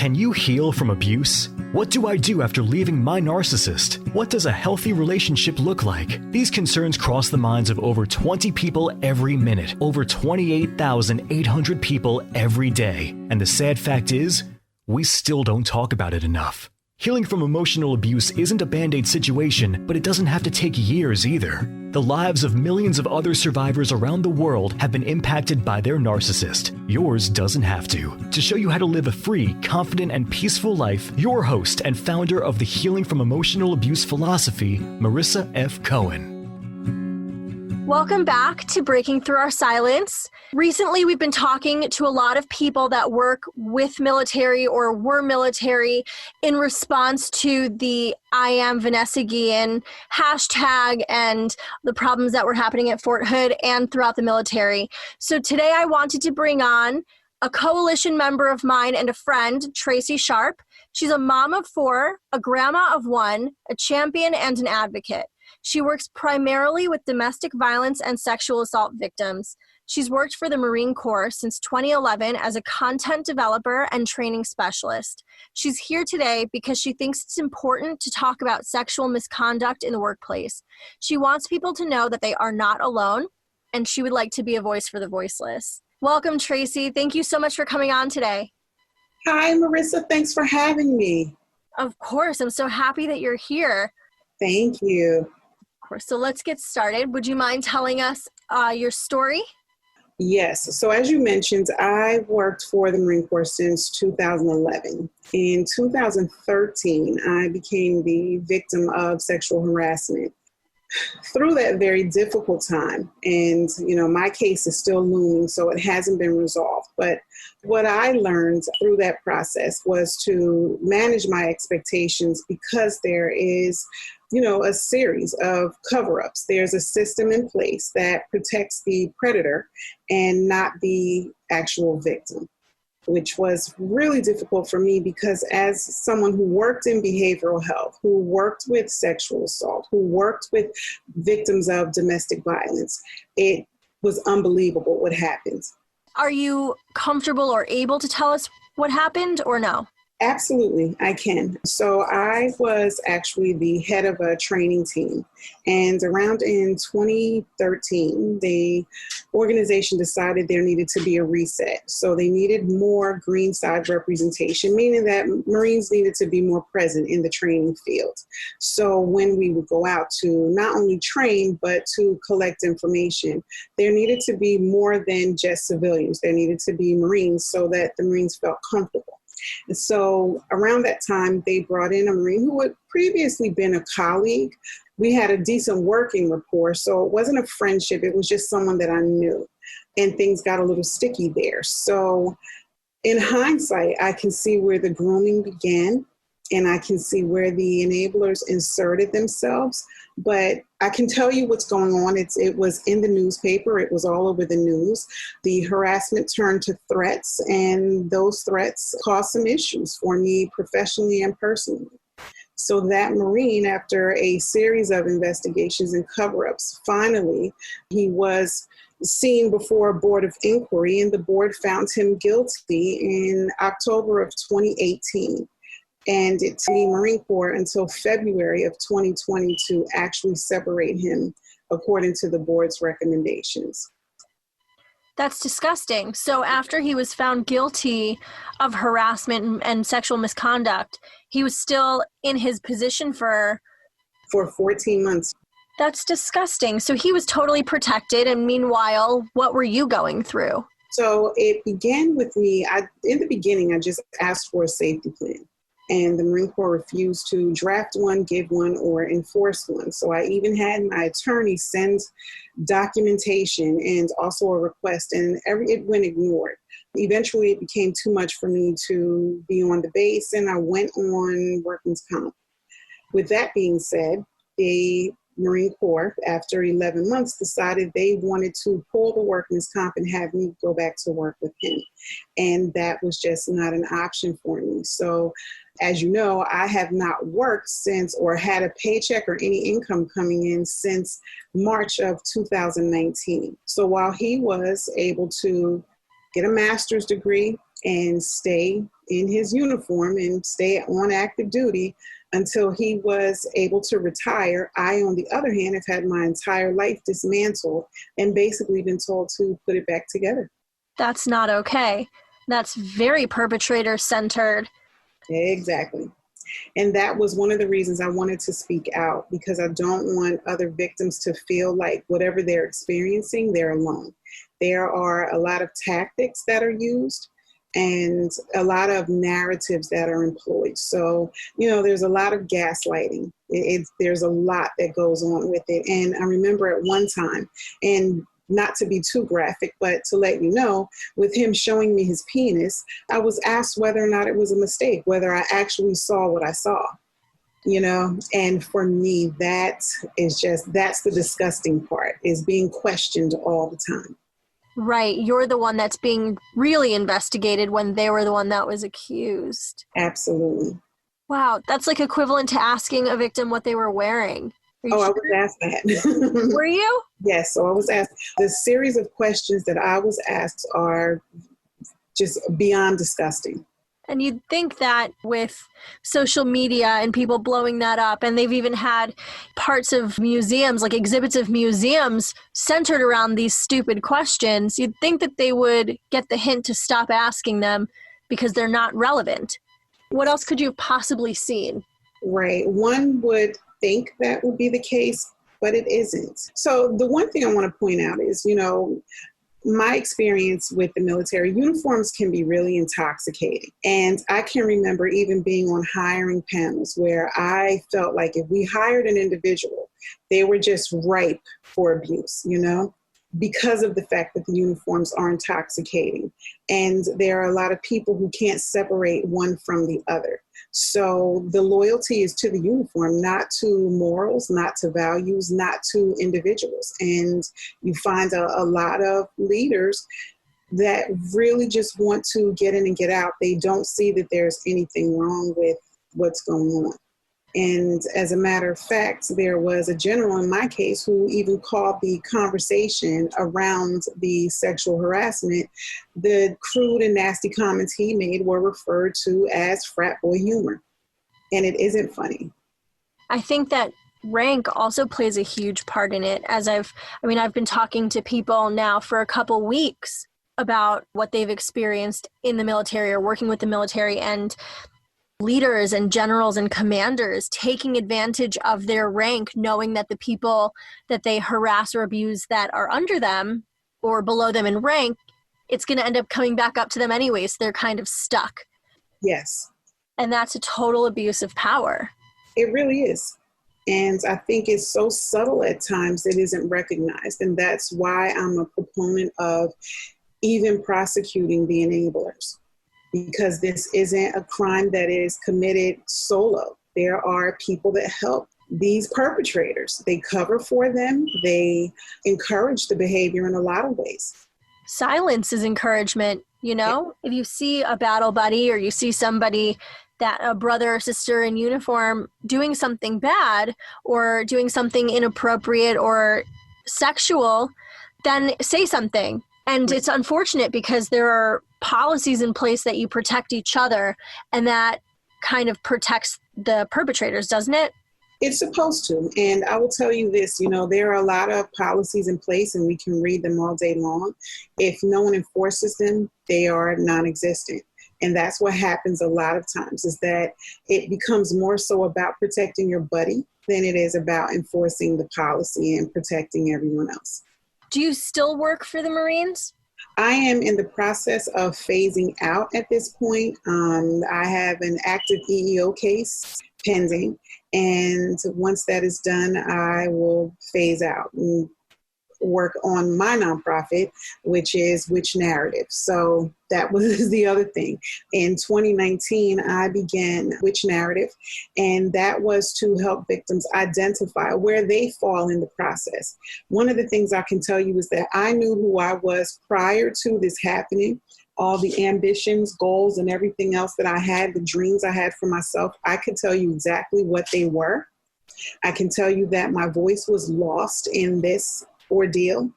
Can you heal from abuse? What do I do after leaving my narcissist? What does a healthy relationship look like? These concerns cross the minds of over 20 people every minute, over 28,800 people every day. And the sad fact is, we still don't talk about it enough. Healing from emotional abuse isn't a band-aid situation, but it doesn't have to take years either. The lives of millions of other survivors around the world have been impacted by their narcissist. Yours doesn't have to. To show you how to live a free, confident, and peaceful life, your host and founder of the Healing from Emotional Abuse philosophy, Marissa F. Cohen. Welcome back to Breaking Through Our Silence. Recently, we've been talking to a lot of people that work with military or were military in response to the I Am Vanessa Guillen hashtag and the problems that were happening at Fort Hood and throughout the military. So today I wanted to bring on a coalition member of mine and a friend, Traci Sharpe. She's a mom of 4, a grandma of 1, a champion, and an advocate. She works primarily with domestic violence and sexual assault victims. She's worked for the Marine Corps since 2011 as a content developer and training specialist. She's here today because she thinks it's important to talk about sexual misconduct in the workplace. She wants people to know that they are not alone, and she would like to be a voice for the voiceless. Welcome, Traci. Thank you so much for coming on today. Hi, Marissa. Thanks for having me. Of course. I'm so happy that you're here. Thank you. So let's get started. Would you mind telling us your story? Yes. So as you mentioned, I've worked for the Marine Corps since 2011. In 2013, I became the victim of sexual harassment. Through that very difficult time, and my case is still looming, so it hasn't been resolved. But what I learned through that process was to manage my expectations, because there is a series of cover-ups. There's a system in place that protects the predator and not the actual victim, which was really difficult for me because as someone who worked in behavioral health, who worked with sexual assault, who worked with victims of domestic violence, it was unbelievable what happened. Are you comfortable or able to tell us what happened or no? Absolutely, I can. So I was actually the head of a training team. And around in 2013, the organization decided there needed to be a reset. So they needed more green side representation, meaning that Marines needed to be more present in the training field. So when we would go out to not only train, but to collect information, there needed to be more than just civilians. There needed to be Marines so that the Marines felt comfortable. And so around that time, they brought in a Marine who had previously been a colleague. We had a decent working rapport, so it wasn't a friendship. It was just someone that I knew, and things got a little sticky there. So in hindsight, I can see where the grooming began, and I can see where the enablers inserted themselves. But I can tell you what's going on. It was in the newspaper. It was all over the news. The harassment turned to threats, and those threats caused some issues for me professionally and personally. So that Marine, after a series of investigations and cover-ups, finally, he was seen before a board of inquiry, and the board found him guilty in October of 2018. And it took the Marine Corps until February of 2020 to actually separate him according to the board's recommendations. That's disgusting. So after he was found guilty of harassment and sexual misconduct, he was still in his position for 14 months. That's disgusting. So he was totally protected. And meanwhile, what were you going through? So it began with me. In the beginning, I just asked for a safety plan. And the Marine Corps refused to draft one, give one, or enforce one. So I even had my attorney send documentation and also a request, and it went ignored. Eventually, it became too much for me to be on the base, and I went on workman's comp. With that being said, the Marine Corps, after 11 months, decided they wanted to pull the workman's comp and have me go back to work with him. And that was just not an option for me. So, as you know, I have not worked since or had a paycheck or any income coming in since March of 2019. So while he was able to get a master's degree and stay in his uniform and stay on active duty until he was able to retire. I, on the other hand, have had my entire life dismantled and basically been told to put it back together. That's not okay. That's very perpetrator-centered. Exactly. And that was one of the reasons I wanted to speak out, because I don't want other victims to feel like whatever they're experiencing, they're alone. There are a lot of tactics that are used and a lot of narratives that are employed. So, there's a lot of gaslighting. There's a lot that goes on with it. And I remember at one time, and not to be too graphic, but to let you know, with him showing me his penis, I was asked whether or not it was a mistake, whether I actually saw what I saw, and for me, that's the disgusting part, is being questioned all the time. Right. You're the one that's being really investigated when they were the one that was accused. Absolutely. Wow. That's like equivalent to asking a victim what they were wearing. I was asked that. Were you? Yes. So I was asked. The series of questions that I was asked are just beyond disgusting. And you'd think that with social media and people blowing that up, and they've even had parts of museums, like exhibits of museums centered around these stupid questions, you'd think that they would get the hint to stop asking them because they're not relevant. What else could you have possibly seen? Right. One would think that would be the case, but it isn't. So the one thing I want to point out is, my experience with the military, uniforms can be really intoxicating. And I can remember even being on hiring panels where I felt like if we hired an individual, they were just ripe for abuse, because of the fact that the uniforms are intoxicating. And there are a lot of people who can't separate one from the other. So the loyalty is to the uniform, not to morals, not to values, not to individuals. And you find a lot of leaders that really just want to get in and get out. They don't see that there's anything wrong with what's going on. And as a matter of fact, there was a general in my case who even called the conversation around the sexual harassment, the crude and nasty comments he made were referred to as frat boy humor. And it isn't funny. I think that rank also plays a huge part in it. I've been talking to people now for a couple weeks about what they've experienced in the military or working with the military, and leaders and generals and commanders taking advantage of their rank, knowing that the people that they harass or abuse that are under them or below them in rank, it's going to end up coming back up to them anyway. So they're kind of stuck. Yes. And that's a total abuse of power. It really is. And I think it's so subtle at times it isn't recognized. And that's why I'm a proponent of even prosecuting the enablers. Because this isn't a crime that is committed solo. There are people that help these perpetrators. They cover for them. They encourage the behavior in a lot of ways. Silence is encouragement, If you see a battle buddy or you see somebody, that a brother or sister in uniform doing something bad or doing something inappropriate or sexual, then say something. And it's unfortunate because there are policies in place that you protect each other, and that kind of protects the perpetrators, doesn't it? It's supposed to. And I will tell you this, there are a lot of policies in place and we can read them all day long. If no one enforces them, they are non-existent. And that's what happens a lot of times, is that it becomes more so about protecting your buddy than it is about enforcing the policy and protecting everyone else. Do you still work for the Marines? I am in the process of phasing out at this point. I have an active EEO case pending, and once that is done, I will phase out and work on my nonprofit, which is Which Narrative. So that was the other thing. In 2019, I began Which Narrative, and that was to help victims identify where they fall in the process. One of the things I can tell you is that I knew who I was prior to this happening. All the ambitions, goals, and everything else that I had, the dreams I had for myself, I could tell you exactly what they were. I can tell you that my voice was lost in this ordeal.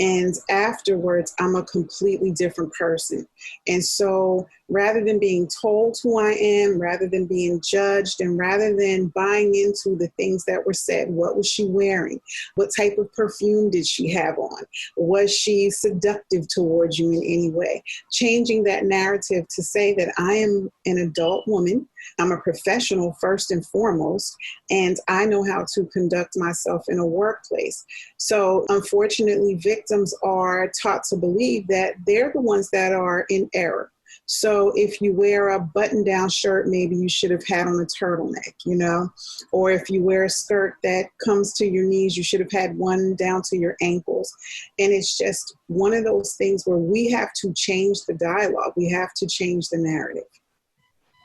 And afterwards, I'm a completely different person. And so rather than being told who I am, rather than being judged, and rather than buying into the things that were said, what was she wearing? What type of perfume did she have on? Was she seductive towards you in any way? Changing that narrative to say that I am an adult woman. I'm a professional first and foremost, and I know how to conduct myself in a workplace. So unfortunately, victims are taught to believe that they're the ones that are in error. So if you wear a button-down shirt, maybe you should have had on a turtleneck, or if you wear a skirt that comes to your knees, you should have had one down to your ankles. And it's just one of those things where we have to change the dialogue. We have to change the narrative.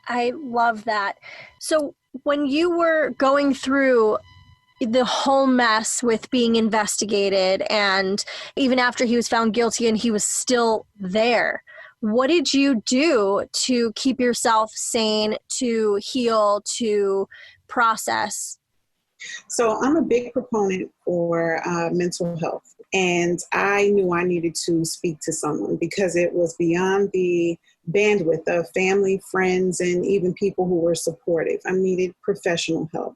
I love that. So when you were going through the whole mess with being investigated, and even after he was found guilty and he was still there, what did you do to keep yourself sane, to heal, to process? So I'm a big proponent for mental health. And I knew I needed to speak to someone because it was beyond the bandwidth of family, friends, and even people who were supportive. I needed professional help.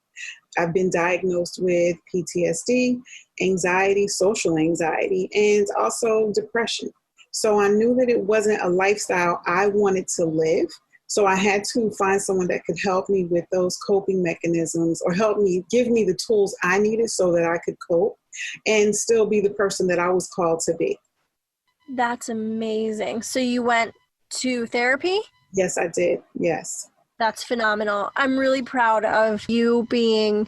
I've been diagnosed with PTSD, anxiety, social anxiety, and also depression. So I knew that it wasn't a lifestyle I wanted to live. So I had to find someone that could help me with those coping mechanisms, or give me the tools I needed so that I could cope and still be the person that I was called to be. That's amazing. So you went to therapy? Yes, I did. Yes. That's phenomenal. I'm really proud of you being,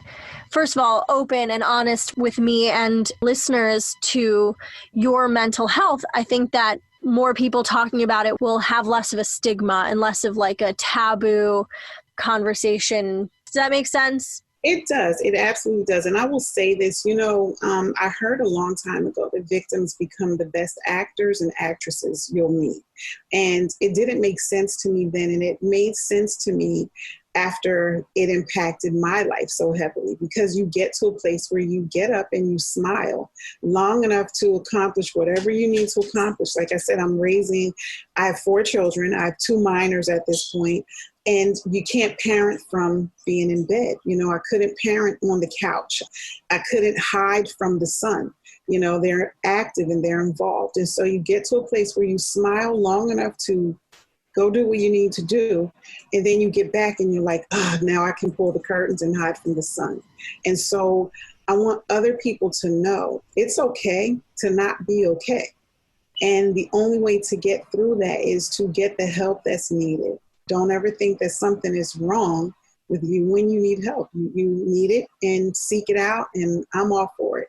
first of all, open and honest with me and listeners to your mental health. I think that more people talking about it will have less of a stigma and less of like a taboo conversation. Does that make sense? It does. It absolutely does. And I will say this, I heard a long time ago that victims become the best actors and actresses you'll meet. And it didn't make sense to me then. And it made sense to me after it impacted my life so heavily, because you get to a place where you get up and you smile long enough to accomplish whatever you need to accomplish. Like I said, I have 4 children. I have 2 minors at this point. And you can't parent from being in bed. I couldn't parent on the couch. I couldn't hide from the sun. They're active and they're involved. And so you get to a place where you smile long enough to go do what you need to do. And then you get back and you're like, now I can pull the curtains and hide from the sun. And so I want other people to know it's okay to not be okay. And the only way to get through that is to get the help that's needed. Don't ever think that something is wrong with you when you need help. You need it and seek it out, and I'm all for it.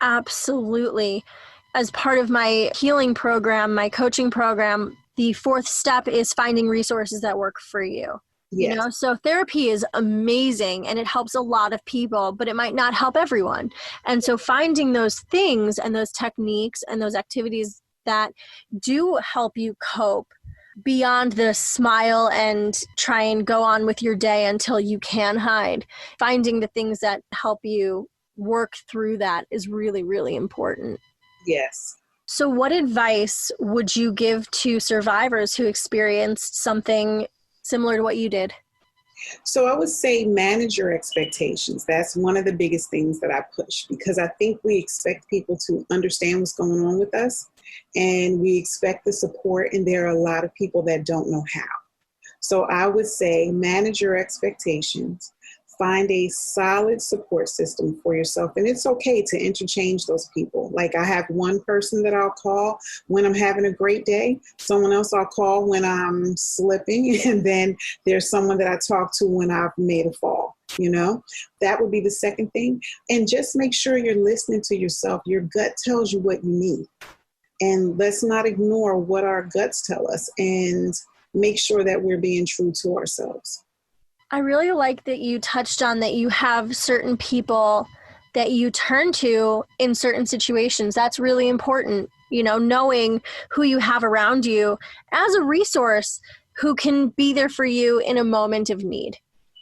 Absolutely. As part of my healing program, my coaching program, the 4th step is finding resources that work for you. Yes. So therapy is amazing and it helps a lot of people, but it might not help everyone. And so finding those things and those techniques and those activities that do help you cope beyond the smile and try and go on with your day until you can hide. Finding the things that help you work through that is really, really important. Yes. So what advice would you give to survivors who experienced something similar to what you did? So I would say manage your expectations. That's one of the biggest things that I push, because I think we expect people to understand what's going on with us, and we expect the support, and there are a lot of people that don't know how. So I would say manage your expectations. Find a solid support system for yourself. And it's okay to interchange those people. Like I have one person that I'll call when I'm having a great day, someone else I'll call when I'm slipping, and then there's someone that I talk to when I've made a fall. That would be the second thing. And just make sure you're listening to yourself. Your gut tells you what you need. And let's not ignore what our guts tell us, and make sure that we're being true to ourselves. I really like that you touched on that you have certain people that you turn to in certain situations. That's really important, knowing who you have around you as a resource who can be there for you in a moment of need.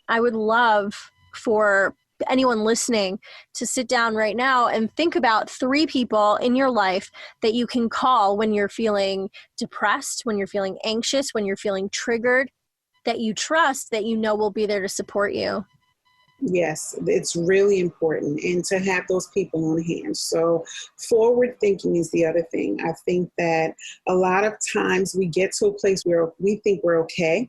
I would love for anyone listening to sit down right now and think about 3 people in your life that you can call when you're feeling depressed, when you're feeling anxious, when you're feeling triggered, that you trust, that you know will be there to support you. Yes, it's really important, and to have those people on hand. So forward thinking is the other thing. I think that a lot of times we get to a place where we think we're okay,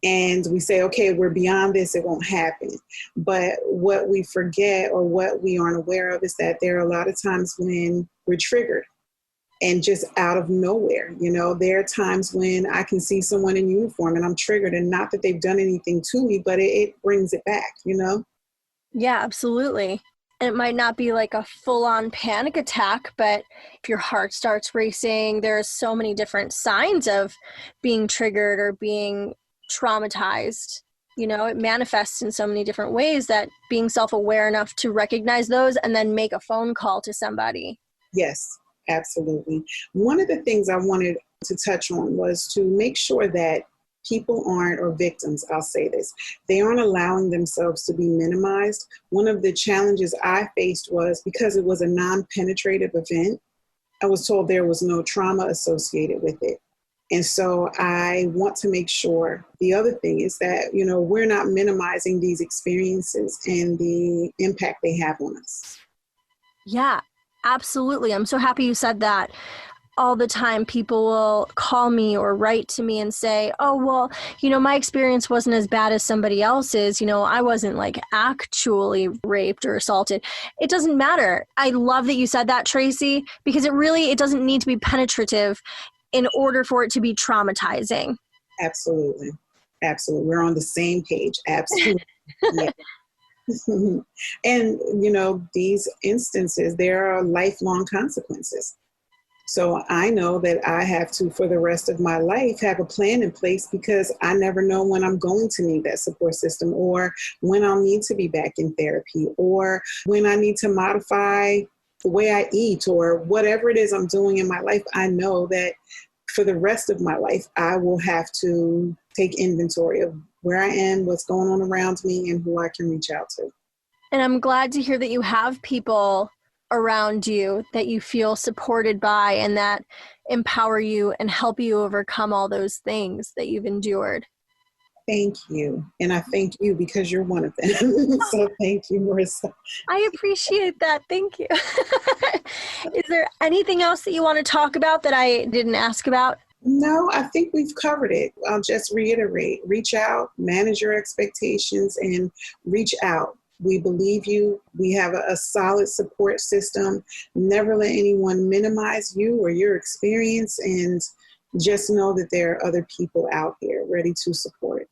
and we say, okay, we're beyond this, it won't happen. But what we forget, or what we aren't aware of, is that there are a lot of times when we're triggered. And just out of nowhere, there are times when I can see someone in uniform and I'm triggered, and not that they've done anything to me, but it brings it back, Yeah, absolutely. And it might not be like a full-on panic attack, but if your heart starts racing, there are so many different signs of being triggered or being traumatized. It manifests in so many different ways, that being self-aware enough to recognize those and then make a phone call to somebody. Yes. Absolutely. One of the things I wanted to touch on was to make sure that people aren't, or victims, I'll say this, they aren't allowing themselves to be minimized. One of the challenges I faced was, because it was a non-penetrative event, I was told there was no trauma associated with it. And so I want to make sure, the other thing is that, we're not minimizing these experiences and the impact they have on us. Yeah. Absolutely. I'm so happy you said that. All the time, people will call me or write to me and say, oh, well, my experience wasn't as bad as somebody else's. I wasn't like actually raped or assaulted. It doesn't matter. I love that you said that, Traci, because it doesn't need to be penetrative in order for it to be traumatizing. Absolutely. Absolutely. We're on the same page. Absolutely. Yeah. And, these instances, there are lifelong consequences. So I know that I have to, for the rest of my life, have a plan in place, because I never know when I'm going to need that support system, or when I'll need to be back in therapy, or when I need to modify the way I eat, or whatever it is I'm doing in my life. I know that for the rest of my life, I will have to take inventory of where I am, what's going on around me, and who I can reach out to. And I'm glad to hear that you have people around you that you feel supported by, and that empower you and help you overcome all those things that you've endured. Thank you. And I thank you, because you're one of them. So thank you, Marissa. I appreciate that. Thank you. Is there anything else that you want to talk about that I didn't ask about? No, I think we've covered it. I'll just reiterate, reach out, manage your expectations, and reach out. We believe you. We have a solid support system. Never let anyone minimize you or your experience, and just know that there are other people out here ready to support.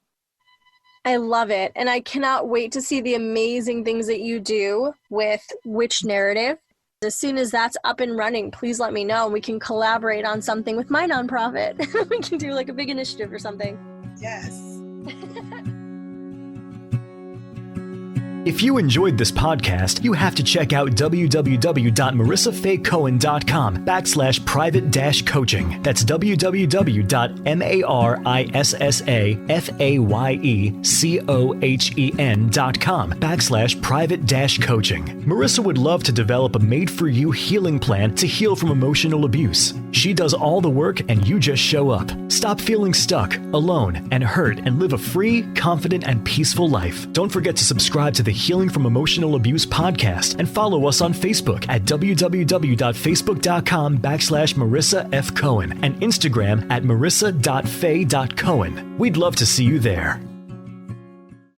I love it. And I cannot wait to see the amazing things that you do with Which Narrative. As soon as that's up and running, please let me know. We can collaborate on something with my nonprofit. We can do like a big initiative or something. Yes. If you enjoyed this podcast, you have to check out www.marissafaycohen.com/private-coaching. That's www.marissafaycohen.com/private-coaching. Marissa would love to develop a made-for-you healing plan to heal from emotional abuse. She does all the work, and you just show up. Stop feeling stuck, alone, and hurt, and live a free, confident, and peaceful life. Don't forget to subscribe to the Healing from Emotional Abuse podcast, and follow us on Facebook at www.facebook.com/Marissa F. Cohen and Instagram at marissa.fay.cohen. We'd love to see you there.